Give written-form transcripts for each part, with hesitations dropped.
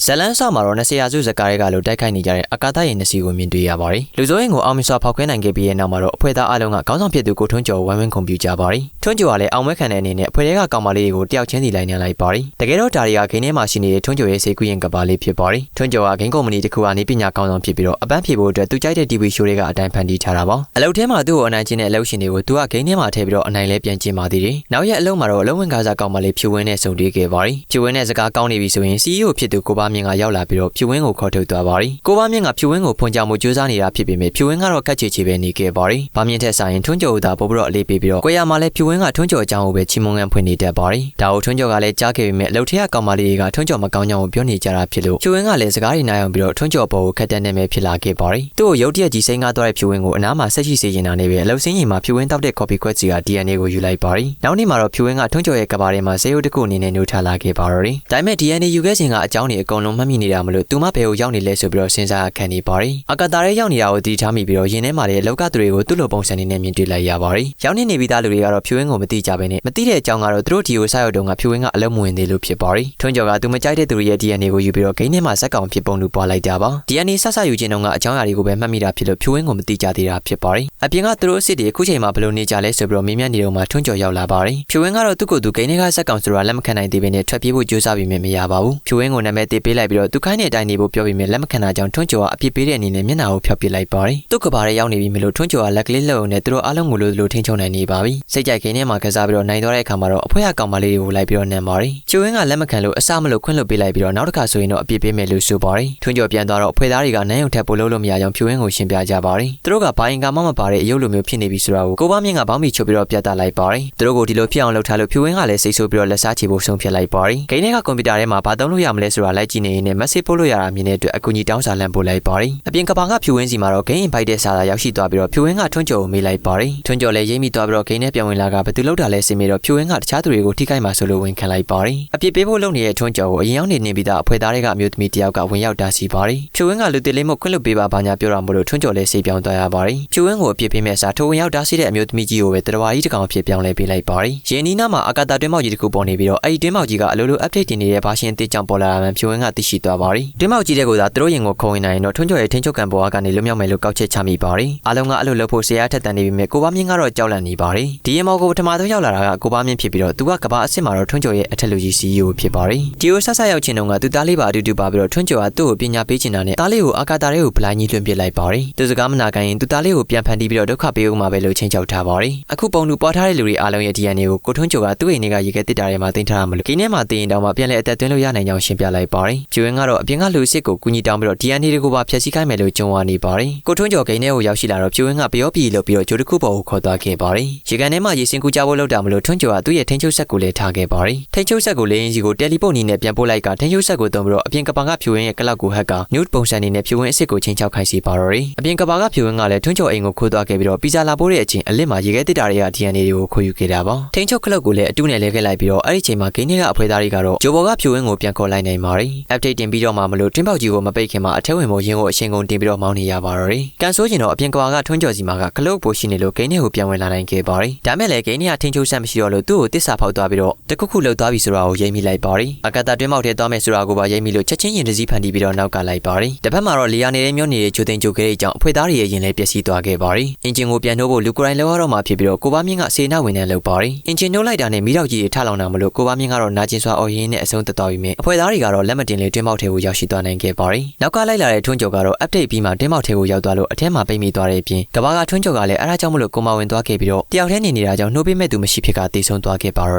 ဇလန်းဆောက်မှာတော့20ရာစုဇကားတွေကလိုတိုက်ခိုက်နေကြတဲ့အကာသရင်နှစ်စီကိုမြင်တွေ့ရပါတယ်။လူစိုးရင်ကိုအောင်မြစွာဖောက်ခွဲနိုင်ခဲ့ပြီးတဲ့နောက်မှာတော့အဖွဲ့သားအလုံးကခေါင်းဆောင်ဖြစ်သူကိုထွန်းကျော်ဝိုင်းဝန်းကွန်ပျူတာပါတယ်။ထွန်းကျော်ကလည်းအောင်မဲခံတဲ့အနေနဲ့အဖွဲ့တွေကကောင်မလေးတွေကိုတယောက်ချင်းစီလိုက်နေလိုက်ပါတယ်။တကယ်တော့ဒါတွေကဂိမ်းထဲမှာရှိနေတဲ့ထွန်းကျော်ရဲ့စေကူရင်ကပါလေးဖြစ်ပါတယ်။ထွန်းကျော်ကဂိမ်းကုမ္ပဏီတစ်ခုကနေပညာကောင်းဆောင်ဖြစ်ပြီးတော့အပန်းဖြေဖို့အတွက်သူကြိုက်တဲ့ TV show တွေကအတိုင်းဖန်တီးထားတာပါ။အလုပ်ထဲမှာသူ့ကိုအနိုင်ကျင့်တဲ့အလုပ်ရှင်တွေကိုသူကဂိမ်းထဲမှာထည့်ပြီးတော့အနိုင်လဲပြန်ကျင့်ပါသေးတယ်။နောက်ရက်အလုပ်မှာတော့အလုံးဝင်ကားစားကောင်မလေးဖြူဝင်းနဲ့စုံတွေ့ခဲ့ပါတယ်။ဖြူဝင်းနဲ့စကားကောင်းနေပြီဆိုရင် CEO ဖြစ်သူကိုပါမြင့်ကရောက်လာပြီးတော့ဖြူဝင်းကိုခေါ်ထုတ်သွားပါတယ်။ကိုပါမြင့်ကဖြူဝင်းကိုဖွင့်ကြမှုစူးစမ်းနေတာဖြစ်ပေမဲ့ဖြူဝင်းကတော့ကတ်ချေချေပဲနေခဲ့ပါတယ်။ဗာမြင့်ထက်ဆိုင်ထွန်းကျော်ကပို့ပြီးတော့အလေးပေးပြီးတော့ကိုရမှာလည်းဖြူဝင်းကထွန်းကျော်အကြောင်းကိုပဲချီးမွမ်းငန်းဖွင့်နေတတ်ပါတယ်။ဒါကိုထွန်းကျော်ကလည်းကြားခဲ့ပေမဲ့အလုပ်ထက်ကကောင်မလေးတွေကထွန်းကျော်မကောင်းကြောင်းကိုပြောနေကြတာဖြစ်လို့ဖြူဝင်းကလည်းစကားတွေနားအောင်ပြီးတော့ထွန်းကျော်ပေါ်ကိုခက်တဲ့နာမည်ဖြစ်လာခဲ့ပါတယ်။သူ့ကိုရုတ်တရက်ကြီးစိန်ကားသွားတဲ့ဖြူဝင်းကိုအနားမှာဆက်ရှိစေချင်တာနဲ့ပဲအလုပ်စင်းကြီးမှာဖြူဝင်းတောက်တဲ့ copy ခွက်စီက DNA ကိုယူလိုက်ပါတယ်။နောက်နေ့မှာတော့ဖြူဝင်းကထွန်းကျော်ရဲ့ကဘာထဲမှာဆေးရုပ်တစ်ခုအနေနဲ့နှုတ်ထားလာခဲ့ပါတော့တယ်။ဒါပေမဲ့ DNA ယူခဲ့ခြင်းကအကြောင်းတွေအကုန်လုံးမှတ်မိနေတာမလို့သူမဘယ်ကိုရောက်နေလဲဆိုပြီးတော့စဉ်းစားခံနေပါတယ်။အကတာရဲရောက်နေတာကိုတည်ထားမိပြီးတော့ယင်းထဲမှာလည်းလောက်ကသူတွေကိုသူ့လိုပုံစံနေနဲ့မြင်တွေ့လိုက်ရပါတယ်။ရောက်နေပြီးသားလူတွေကတော့ဖြူဝင်းကိုမသိကြဘဲနဲ့မသိတဲ့အကြောင်းကတော့သူတို့ဒီကိုစရောက်တုန်းကဖြူဝင်းကအလုံးမဝင်သေးလို့ဖြစ်ပါတယ်။ထွန်းကျော်ကသူမကြိုက်တဲ့သူတွေရဲ့ DNA ကိုယူပြီးတော့ဂိမ်းထဲမှာဇက်ကောင်ဖြစ်ပုံလူပွားလိုက်တာပါ။ DNA ဆက်ဆက်ယူခြင်းတုန်းကအကြောင်းအရာတွေကိုပဲမှတ်မိတာဖြစ်လို့ဖြူဝင်းကိုမသိကြသေးတာဖြစ်ပါတယ်။အပြင်ကသူတို့အစ်စ်တွေအခုချိန်မှာဘယ်လိုနေကြလဲဆိုပြီးတော့မေးမြန်းနေတော့မှထွန်းကျော်ရောက်လာပါတယ်။ဖြူဝင်းကတော့သူ့ကိုယ်သူဂိမ်းထဲကဇက်ကောင်ဆိုတာလက်မခံနိုင်သေးဘဲနဲ့ထွက်ပြေးဖို့ကြိုးစားပြီးမရပါဘူး။ဖြူဝင်းကိုနာမည်တေးပေးလိုက်ပြီးတော့သူခိုင်းတဲ့အတိုင်းနေဖို့ပြောပြီးမြဲလက်မခံတာကြောင့်ထွန်းကျော်ကအပြစ်ပေးတဲ့အနေနဲ့မျက်နှာကိုဖျောက်ပစ်လိုက်ပါတယ်။သူ့ကဘာရဲရောက်နေပြီမလို့ထွန်းကျော်ကလက်ကလေးလှုပ်နဲ့သူတို့အားလုံးကိုလိုထိန်းချုပ်နိုင်နေပါပြီ။စိတ်ကြိုက်ခင်းထဲမှာကစားပြီးတော့နိုင်သွားတဲ့အခါမှာတော့အဖွဲ့ကကောင်မလေးတွေကိုလိုက်ပြီးတော့နမ်းပါတယ်။ဖြူဝင်းကလက်မခံလို့အစမလို့ခွင့်လွှတ်ပေးလိုက်ပြီးတော့နောက်တစ်ခါဆိုရင်တော့အပြစ်ပေးမယ်လို့ဆိုပါတယ်။ထွန်းကျော်ပြန်သွားတော့အဖွဲ့သားတွေကနန်းရုံထက်ပို့လို့မရအောင်ဖြူဝင်းကိုရှင်းပြကြပါတယ်။သူတို့ကဘာရင်ကမှမပါတဲ့အယုတ်လိုမျိုးဖြစ်နေပြီဆိုတာကိုကိုပါမြင့်ကဘောင်းမီချုပ်ပြီးတော့ပြသလိုက်ပါတယ်။သူတို့ကိုဒီလိုဖြစ်အောင်လုပ်ထားလို့ဖြူဝင်းကလည်းစိတ်ဆိုးပြီးတော့လက်စားချေဖို့ဆုံးဖြတ်လိုက်ပါတယ်။ဂိမ်းထဲကကွန်ပျူတာထဲမှာဘာသုံးလို့ရမလဲဆိုတာလိုက်ကြည့်နေရင်လည်း message ပို့လို့ရတာမြင်တဲ့အတွက်အကူအညီတောင်းစာလမ်းပို့လိုက်ပါတယ်။အပြင်ကဘာကဖြူဝင်းစီမှာတော့ဂိမ်း invite တဲ့စာသာရောက်ရှိသွားပြီးတော့ဖြူဝင်းကထွန်းကျော်ကိုမေးလိုက်ပါတယ်။ထွန်းကျော်လည်းရိပ်မိသွားပြီးတော့ဂိမ်းထဲပြန်ဝင်လာကဘယ်သူလောက်တာလဲစင်ပြီးတော့ဖြူဝင်းကတခြားသူတွေကိုထိခိုက်မှဆိုလို့ဝန်ခံလိုက်ပါတယ်။အပြစ်ပေးဖို့လုပ်နေတဲ့ထွန်းကျော်ကိုအရင်ရောက်နေပြီးသားအဖွဲ့သားတွေကအမျိုးသမီးတယောက်ကဝင်ရောက်တားဆီးပါတယ်။ဖြူဝင်းကလူတစ်လေးမို့ခွင့်လွှတ်ပေးပါဘာညာပြောတာမို့လို့ထွန်းကျော်လည်းစိတ်ပြောင်းသွားရပါတယ်။ဖြူဝင်းကိုအပြစ်ပေးမဲ့စာထိုးဝင်ရောက်တားဆီးတဲ့အမျိုးသမီးကြီးကိုပဲတရဝါကြီးတစ်ကောင်အဖြစ်ပြောင်းလဲပေးလိုက်ပါတယ်။ရင်းနီနာမှာအကာတာတွင်းမောက်ကြီးတစ်ခုပေါ်နေပြီးတော့အဲ့ဒီတွင်းမောက်ကြီးကအလိုလို update တင်နေတဲ့ဘာရှင်တစ်ကြောင်ပေါ်လာတာမှဖြူဝင်းကသိရှိသွားပါတယ်။တွင်းမောက်ကြီးတဲ့ကိုသာသူတို့ရင်ကိုခုံဝင်နိုင်တော့ထွန်းကျော်ရဲ့ထိန်းချုပ်ကံပေါ်ကနေလွတ်မြောက်မယ်လို့ကောက်ချက်ချမိပါတယ်။အားလုံးကအဲ့လိုလုပ်ဖို့ဆရာထက်တန်နေပြီမဲ့ကိုပါမြင့်ကတော့ကြောက်လန့်နေပါတယ်။ဒီရင်မောက်ကိုပထမဆုံးရောက်လာတာကကိုပါမြင့်ဖြစ်ပြီးတော့သူကကဘာအစ်စ်မှာတော့ထွန်းကျော်ရဲ့အထက်လူကြီး CEO ဖြစ်ပါတယ်။ဒီကိုဆက်ဆက်ရောက်ချင်းတုန်းကသူသားလေးပါအတူတူပါပြီးတော့ထွန်းကျော်ကသူ့ကိုပညာပေးချင်တာနဲ့သားလေးကိုအာကာတာတွေကိုဗလိုင်းကြီးလွှင့်ပစ်လိုက်ပါတယ်။သူစကားမနာခံရင်သူသားလေးကိုပြန်ဖန်တီးပြီးတော့ဒုက္ခပေးဦးမှာပဲလို့ချင်းချောက်ထားပါတယ်။အခုပုံလူပေါ်ထားတဲ့လူတွေအားလုံးရဲ့ DNA ကိုထွန်းကျော်ကသူ့အိမ်ထဲကရေခဲတစ်တာထဲမှာတင်ထားရမလို့ကိန်းထဲမှာတင်ရင်တောင်မှပြန်လဲအသက်သွင်းလို့ရနိုင်ကြောင်းရှင်းပြလိုက်ပါတယ်။ဖြူဝင်းကတော့အပြင်ကလူစစ်ကိုကူညီတောင်းပြီးတော့ DNA တွေကိုပါဖျက်ဆီးခိုင်းမယ်လို့ကြုံဝါနေပါတယ်။ကိုထွန်းကျော်ဂိမ်းထဲကိုရောက်ရှိလာတော့ဖြူဝင်းကပျောပြည်လို့ပြီးတော့ဂျိုတစ်ခုပေါ်ကိုခေါ်သွားခဲ့ပါတယ်။ရေကန်ထဲမှာရေစင်ကူကြဖို့လုပ်တာမလို့ထွန်းကျော်ကသူ့ရဲ့ထိန်းချုပ်ဆက်ကိုလည်းထားခဲ့ပါတယ်။ထိန်းချုပ်ဆက်ကိုလေရင်စီကိုတယ်လီပို့နီနဲ့ပြန်ပို့လိုက်ကထိန်းချုပ်ဆက်ကိုတုံးပြီးတော့အပြင်ကဘာကဖြူဝင်းရဲ့ကလောက်ကိုဟက်က nude ပုံစံနေနဲ့ဖြူဝင်းအစ်စ်ကိုချင်းချောက်ခိုင်းစီပါတော့တယ်။အပြင်ကဘာကဖြူဝင်းကလည်းထွန်းကျော်အိမ်ကိုခိုးသွားခဲ့ပြီးတော့ပီဇာလာပိုးတဲ့အချိန်အလစ်မှာရေခဲတစ်တာတွေက DNA တွေကိုခိုးယူခဲ့တာပါ။ထိန်းချုပ်ကလောက်ကိုလည်းအတူနဲ့လဲခဲ့လိုက်ပြီးတော့အဲ့ဒီချိန်မှာဂိမ်းထဲကအဖွဲသားတွေကတော့ဂျိုဘော်ကဖြူဝင်းကိုပြန်ခေါ်လိုက်နိုင်ပါတယ်။ update တင်ပြီးတော့မှမလို့တွင်းပေါက်ကြီးကိုမပိတ်ခင်မှာအထက်ဝင်ဖို့ရင်းကိုအရှင်ကုန်တင်ပြီးတော့မောင်းနေရပါတော့တယ်။ကန်ဆိုးကျင်တော့အပြင်ကဘာကထွန်းကျော်စီမှာကကလုတ်ပိုရှိနေလို့ဂိမ်းထဲကိုပြန်ဝင်လာနိုင်ခဲ့ပါတယ်။ဒါမဲ့လည်းဂိမ်းထဲကထိန်းချုပ်ဆက်မရှိတော့လို့သူ့ကိုတစ္ဆာဖောက်သွားပြီးတော့တခုခုလှုပ်သွားပြီဆိုတာကိုရိပ်မိလိုက်ပါတယ်။အကတာတွင်းပေါက်ထဲသွားမယ်ဆိုတာကိုပါရိပ်မိလို့ချက်ချင်းရင်တစည်းဖန်တီးပြီးတော့နောက်ကလိုက်ပါတယ်။တစ်ဖက်မှာတော့လီယာနေတဲ့မျိုးနေတဲ့ဂျိုတင်ဂျိုကဲတဲ့အကြောင်းအဖွဲ့သားတွေရဲ့ရင်လဲပျက်စီးသွားခဲ့ပါတယ်။အင်ဂျင်ကိုပြန်နှိုးဖို့လူကိုယ်တိုင်လောက်ရတော့မှဖြစ်ပြီးတော့ကိုပါမြင့်ကစေနာဝင်နေလောက်ပါတယ်။အင်ဂျင်နှိုးလိုက်တာနဲ့မီးတောက်ကြီးတွေထလောင်တာမလို့ကိုပါမြင့်ကတော့နာကျင်စွာအော်ရင်းနဲ့အဆုံးသက်သွားပြီးမြင်အဖွဲ့သားတွေကတော့လက်မတင်လေးတွင်းပေါက်ထဲကိုရောက်ရှိသွားနိုင်ခဲ့ပါတယ်။နောက်ကလိုက်လာတဲ့ထွန်းကျော်ကတော့ update ပြီးမှတွင်းပေါက်ထဲကိုရောက်သွားလို့အထဲမှာပိတ်မိသွားတဲ့အပြင်ကဘာကထွန်းကျော်ကလည်းအဲဒါကြောင့်မလို့ကိုမဝင်သွားခဲ့ပြီးတော့တယောက်တည်းနေနေတာကြောင့်နှိုးပေးမဲ့သူမရှိဖြစ်ကတေဆုံးသွားခဲ့ပါတေ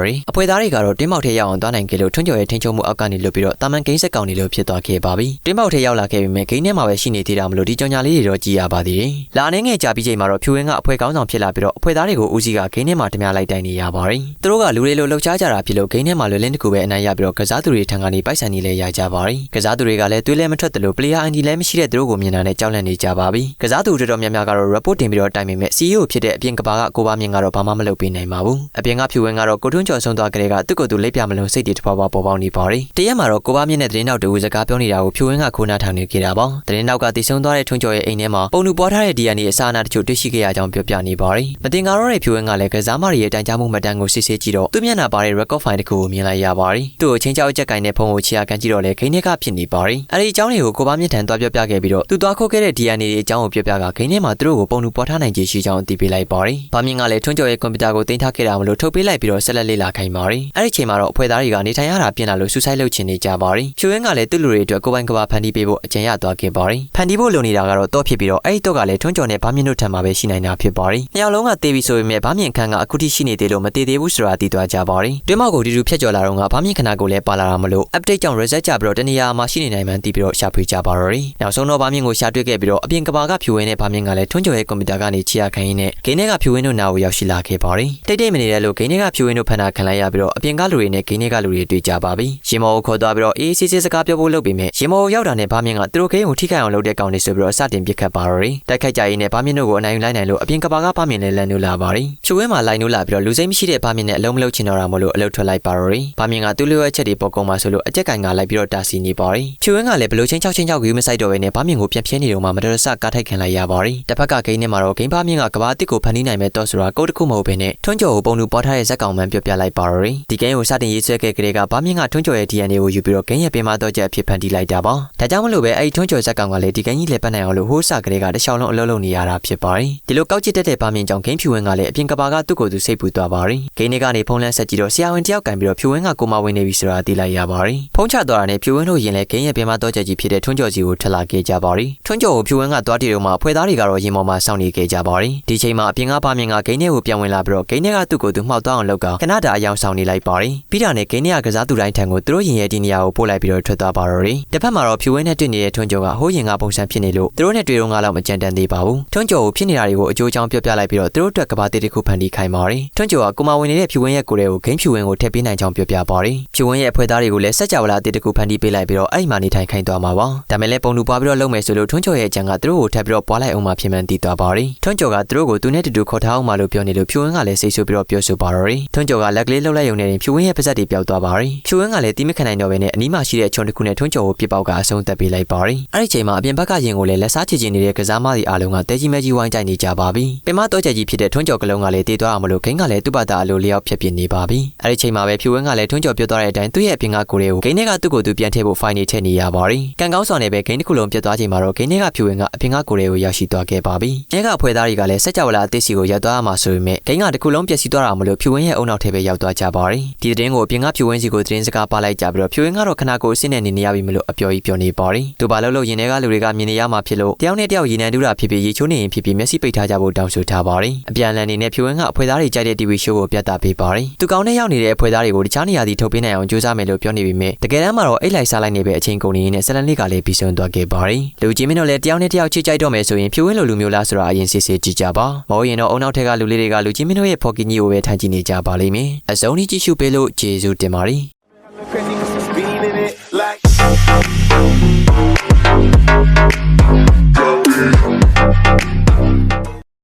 ာ့တယ်။အဖွဲ့သားတွေကတော့တွင်းပေါက်ထဲရောက်အောင်သွားနိုင်ခဲ့လို့ထွန်းကျော်ရဲ့ထိန်းချုပ်မှုအောက်ကနေလွတ်ပြီးတော့တာမန်ဂိမ်းဆက်ကောင်တွေလို့ဖြစ်သွားခဲ့ပါပြီ။တွင်းပေါက်ထဲရောက်လာခဲ့ပြီးမြင်ဂိမ်းထဲမှာပဲရှိနေသေးတာမလို့ဒီကြောင်ညာလေးတွေတော့ကြည်ရပါသေးတယ်။လာနေငယ်ကြာပြီးချိန်မှာတော့ဖြူဝင်းကအဖွဲ့ကောင်းဆောင်ဖြစ်လာပြီးတော့အဖွဲ့သားတွေကိုဦးစီးကဂိမ်းထဲမှာတများလိုက်တိုင်နေရပါတယ်။သူတို့ကလူတွေလိုလှုပ်ရှားကြတာဖြစ်လို့ဂိမ်းထဲမှာလွယ်လင်းတစ်ခုပဲအနိုင်ရပြီးတော့ကစားသူတွေထံကနေပိုက်ဆံနေလဲရကြပါတယ်။ကစားသူတွေကလည်းသွေးလဲမထွက်တယ်လို့ player ID လည်းမရှိတဲ့သူတို့ကိုမြင်တာနဲ့ကြောက်လန့်နေကြပါပြီ။ကစားသူတော်တော်များများကတော့ report တင်ပြီးတော့တိုင်ပေမဲ့ CEO ဖြစ်တဲ့အပြင်ကဘာကကိုပါမြင့်ကတော့ဘာမှမလုပ်ပေး ပေးနိုင်ပါဘူးအပြင်ကဖြူဝင်းကတော့ကိုထွန်းကျော်ဆုံးသွားကြတဲ့ကသူ့ကိုယ်သူလက်ပြမလုံးစိတ်တွေတစ်ပွားပွားပေါ်ပေါက်နေပါရီတရက်မှာတော့ကိုပါမြင့်နဲ့သတင်းနောက်တူစကားပြောနေတာကိုဖြူဝင်းကခိုးနာထောင်နေခဲ့တာပါသတင်းနောက်ကတည်ဆုံသွားတဲ့ထွန်းကျော်ရဲ့အိမ်ထဲမှာပုံလူပေါ်ထားတဲ့ DNA အစအနတချို့တွေ့ရှိခဲ့ရကြောင်းပြောပြနေပါရီမတင်ကားတော့တဲ့ဖြူဝင်းကလည်းကစားမတွေရဲ့တိုင်ကြားမှုမှတ်တမ်းကိုစစ်ဆေးကြည့်တော့သူ့မျက်နှာပါတဲ့ record file တစ်ခုကိုမြင်လိုက်ရပါရီသူ့ကိုချင်းချောက်ချက်ကင်တဲ့ဖုန်းကိုချီယာကန်ကြည့်တော့လေဂိမ်းထဲကဖြစ်နေပါရီအဲ့ဒီအကြောင်းတွေကိုကိုပါမြင့်ထံသွားပြောပြခဲ့ပြီးတော့သူသွားခိုးခဲ့တဲ့ DNA တွေအကြောင်းကိုပြောပြကဂိမ်းထဲမှာသူတို့ကိုပုံလူပေါ်ထားနိုင်ခြေရှိကြောင်းသိပေးလိုက်ပါရီဘာမြင့်ကလည်းထွန်းကျော်ရဲ့ကွန်ပျူတာကိုတင်ထားခဲ့တာမလို့ထုတ်ပေးလိုက်ပြီးတော့ဆက်လက်လေ့လာခိုင်းပါရီအဲ့ဒီချိန်မှာတော့အဖွဲ့သားတွေကနေထိုင်ရတာပြင်လာလို့ဆူဆိုက်လုပ်ချင်နေကြပါရီဖြူဝင်းကလည်းသူ့လူတွေအတွက်ကိုပိုင်ကဘာဖန်တီးပေးဖို့အကြံရသွားခဲ့ပါရီဖန်တီးဖို့လိုနေတာကတော့တော့ဖြစ်ပြီးတော့အဲ့ဒီတော့ကလည်းထွန်းကျော်နဲ့ဘာမြင့်တို့ထံမှာပဲရှိနိုင်တာဖြစ်ပါရီနှစ်ယောက်လုံးကတေးပြီးဆိုပေမဲ့ဘာမြင့်ခန်းကအခုထိရှိနေသေးလို့မတေးသေးဘူးဆိုတာသိသွားကြပါရီတွင်းမောက်ကိုဒီလူဖြတ်ကျော်လာတော့ကဘာမြင့်ခဏကိုလည်းပါလာတာမလို့ update ကြောင့် reset ကြပြီးတော့တနေရာမှာရှိနေနိုင်မှန်းသိပြီးတော့ရှာဖွေကြပါတော့ရီနောက်ဆုံးတော့ဘာမြင့်ကိုရှာတွေ့ခဲ့ပြီးတော့အပြင်ကဘာကဖြူဝင်းနဲ့ဘာမြင့်ကလည်းထွန်းကျော်ရဲ့ကွန်ပျူတာကနေချီယာခိုင်းရင်းနဲ့ဂိမ်းထဲကဖြူဝင်းတို့နာကိုရောက်ရှိလာခဲ့ပါရီတိတ်တိတ်မနေတဲ့လို့ဂိမ်းထဲကဖြူဝင်းတို့ဖန်တာခံလိုက်ရပြီးတော့အပြင်ကလူတွေနဲ့ဂိမ်းထဲကလူတွေတွေ့ကြပါပြီရင်မောကိုခေါ်သွားပြီးတော့အေးဆေးဆေးစကားပြောဖို့လုပ်ပြီးမြဲရင်မောကိုရောက်တာနဲ့ဘာမြင့်ကသူတို့ဂိမ်းကိုထိခိုက်အောင်လုပ်တဲ့ကောင်တွေဆိုပြီးတော့စတင်ပစ်ခတ်ပါတော့ရီတိုက်ခိုက်ကြရင်းနဲ့ဘာမြင့်တို့ကိုအနိုင်ယူလိုက်နိုင်လို့အပြင်ကဘာကဘာမြင့်လည်းလန်နိုးလာပါရီဖြူဝင်းမှာလိုက်နိုးလာပြီးတော့လူစိမ်းမရှိတဲ့ဘာမြင့်နဲ့အလုံးမလုံးချင်တော့တာမလို့အလုပ်ထွက်လိုက်ပါတော့ရီဘာမြင့်ကသူ့လိုအပ်ချက်တွေပေါ်ကုန်မှာဆိုလို့အကြက်ကင်ကလိုက်ပြီးတော့တာစီနေပါရီဖြူဝင်းကလည်းဘလို့ချင်းချောက်ချင်းချောက်ကြီးမဆိုင်တော့ဘဲနဲ့ဘာမြင့်ကိုပြန်ပြင်းနေတော့မှမတော်တဆကားထိုက်ခံလိုက်ရပါရီတစ်ဖက်ကဂိမ်းထဲမှာတော့ဂိမ်းဘာမြင့်ကကဘာအစ်ကိုဖန်တီးနိုင်မဲ့တော့ဆိုတာကိုတခုမဟုတ်ဘဲနဲ့ထွန်းကျော်ကိုပုံလူပေါ်ထားတဲ့ဇက်ကောင်မှန်ပြောပြလိုက်ပါတော့ရီဒီဂိမ်းကိုစတင်ရေးဆွဲခဲ့ကြတဲ့ကဘာမြင့်ကထွန်းကျော်ရဲ့ DNA ကိုယူပြီးတော့ဂိမ်းရဲ့ပင်မတော့ချက်အဖြစ်ဖန်တီးလိုက်တာပါဒါကြောင့်မလို့ပဲအဲ့ဒီထွန်းကျော်ဇက်ကောင်ကလည်းဒီဂိမ်းကြီးလက်ပတ်နိုင်အောင်လို့ဟိုးစကလေးကတခြားလုံးအလုပ်လုပ်နေရတာဖြစ်ပါရီဒီလိုကောက်ကျစ်တက်တဲ့ဘာမြင့်ကြောင့်ဂိမ်းဖြူဝင်းကလည်းအပြင်ကဘာကသူ့ကိုယ်သူစိတ်ပူသွားပါရီဂိမ်းထဲကနေဖုန်းလန်းဆက်ကြည့်တော့ဆရာဝန်တယောက်ကန်ပြီးတော့ဖြူဝင်းကကိုမဝင်နေပြီဆိုတာသိလိုက်ရပါရီဖုန်းချသွားတာနဲ့ဖြူဝင်းတို့ရင်လည်းဂိမ်းရဲ့ပင်မတော့ချက်ကြီးဖြစ်တဲ့ထွန်းကျော်စီကိုထက်လာခဲ့ကြပါရီထွန်းကျော်ကိုဖြူဝင်းကသွားတည်တော့မှဖွဲ့သားတွေကတော့ရင်ပေါ်မှာစောင့်နေခဲ့ကြပါရီဒီချိန်မှာအပြင်ကဘာမြင့်ကဂိမ်းထဲကိုပြန်ဝင်လာပြီးတော့ဂိမ်းထဲကသူ့ကိုယ်သူမှောက်သွားအောင်လုပ်ကခဏတာအယောင်ဆောင်နေလိုက်ပါရီပြီးတာနဲ့ဂိမ်းထဲကကစားသူတိုင်းထံကိုသူတို့ရင်ရဲ့ဒီနေရာကိုပို့လိုက်ပြီးတော့ထွက်သွားပါတော့ရီတစ်ဖက်မှာတော့ဖြူဝင်းနဲ့တွေ့နေတဲ့ထွန်းကျော်ကဟိုးရင်ကပုံစံဖြစ်နေလို့သူတို့နဲ့တွေ့တော့ငါလောက်မကြမ်းတမ်းသေးပါဘူးထွန်းကျော်ကိုဖြစ်နေတာတွေကိုအကျိုးအကြောင်းပြောပြလိုက်ပြီးတော့သူတို့အတွက်ကဘာတေးတစ်ခုဖန်တီးခိုင်းပါရီထွန်းကျော်ကကိုမဝင်နေတဲ့ဖြူဝင်းရဲ့ကိုယ်တွေကိုဂိမ်းဖြူဝင်းကိုထည့်ပေးနိုင်ကြောင်းပြောပြပါရီဖြူဝင်းရဲ့အဖွဲ့သားတွေကိုလည်းစက်ကြဝဠာတေးတစ်ခုဖန်တီးပေးလိုက်ပြီးတော့အဲ့ဒီမှာနေထိုင်ခိုင်းသွားမှာပါဒါမဲ့လည်းပုံလူပွားပြီးတော့လုံမယ်ဆိုလို့ထွန်းကျော်ရဲ့အကြံကသူတို့ကိုထပ်ပြီးတော့ပွားလိုက်အောင်မှဖြစ်မှန်းသိသွားပါရီထွန်းကျော်ကသူတို့ကိုသူနဲ့တူတူခေါ်ထားအောင်မှလို့ပြောနေလို့ဖြူဝင်းကလည်းစိတ်ဆိုးပြီးတော့ပြောဆိုပါတော့ရီထွန်းကျော်ကလက်ကလေးလှုပ်လိုက်ရုံနဲ့ဖြူဝင်းရဲ့ပါးစပ်တွေပျောက်သွားပါရီဖြူဝင်းကလည်းတီးမခံနိုင်တော့ဘဲနဲ့အနီးမှာရှိတဲ့ခြုံတစ်ခုနဲ့ထွန်းကျော်ကိုပြစ်ပေါက်ကအဆုံးသတ်ပေးလိုက်ပါရီအဲ့ဒီချိန်မှာအပြင်ဘက်ကရင်ကိုလည်းလက်စားချေချင်နေတဲ့ကစားမတွေအားလုံးကတဲကြီးမဲကြီးဝိုင်းကြိုက်နေကြပါပြီပင်မတော့ချက်ကြီးဖြစ်တဲ့ထွန်းကျော်ကလုံးကလည်းတေးသွားအောင်မလို့ဂိမ်းကလည်းသူ့ဘာသာအလိုလျောက်ဖြစ်ပြနေပါပြီအဲ့ဒီချိန်မှာပဲဖြူဝင်းကလည်းထွန်းကျော်ပြောသွားတဲ့အတိုင်းသူ့ရဲ့အပြင်ကကိုယ်တွေကိုဂိမ်းထဲကသူ့ကိုယ်သူပြန်ထည့်ဖို့ဖိုင်နေထည့်နေရပါရီကန်ကောင်းဆောင်နဲ့ပဲဂိမ်းတစ်ခုလုံးပြတ်သွားချိန်မှာတော့ဂိမ်းထဲကဖြူဝင်းကအပြင်ကကိုယ်တွေကိုရောက်ရှိသွားခဲ့ပါပြီအဲကအဖွဲ့သားတွေကလည်းစက်ကြဝဠာအသစ်စီကိုရောက်သွားရမှာဆိုပေမဲ့ဂိမ်းကတစ်ခုလုံးပျက်စီးသွားတာမလို့ဖြူဝင်းရဲ့အုံနောက်ထဲပဲရောက်သွားကြပါရီဒီသတင်းကိုအပြင်ကဖြူဝင်းစီကိုသတင်းစကားပါလိုက်ကြပြီးတော့ဖြူဝင်းကတော့ခဏကိုအစ်စ်နဲ့နေရပြီမလို့အပြော်ကြီးပြောနေပါရီသူဘာလို့ရင်ထဲကလူတွေကမြင်နေရမှာဖြစ်လို့တယောက်နဲ့တယောက်ရေနံတူးတာဖြစ်ဖြစ်ရေချိုးနေရင်ဖြစ်ဖြစ်မျက်စိပိတ်ထားကြဖို့တောင်းဆိုထားပါရီအပြန်လန်နေနဲ့ဖြူဝင်းကအဖွဲ့သားတွေကြိုက်တဲ့ TV show ကိုပြသပေးပါရီသူကောင်းတဲ့ရောက်နေတဲ့အဖွဲ့သားတွေကိုတခြားနေရာစီထုတ်ပေးနိုင်အောင်ကြိုးစားမယ်လို့ပြောနေပြီးမြဲတကယ်တမ်းမှာတော့အိတ်လိုက်စားလိုက်နေပဲအချိန်ကုန်နေနဲ့ဇလန်လေးကလည်းပြီးဆုံးသွားခဲ့ပါရီလူကြီးမင်းတို့လည်းတယောက်နဲ့တယောက်ချစ်ကြိုက်တော့မယ်ဆိုရင်ဖြူဝင်းလိုလူမျိုးလားဆိုတာအရင်စစ်စစ်ကြည့်ကြပါမဟုတ်ရင်တော့အုံနောက်ထက်ကလူလေးတွေကလူကြီးမင်းတို့ရဲ့ဖော်ကီကြီးကိုပဲထိုင်ကြည့်နေကြပါလိမ့်မယ်အစုံကြီးကြည့်ရှုပေးလို့ကျေးဇူးတင်ပါရီ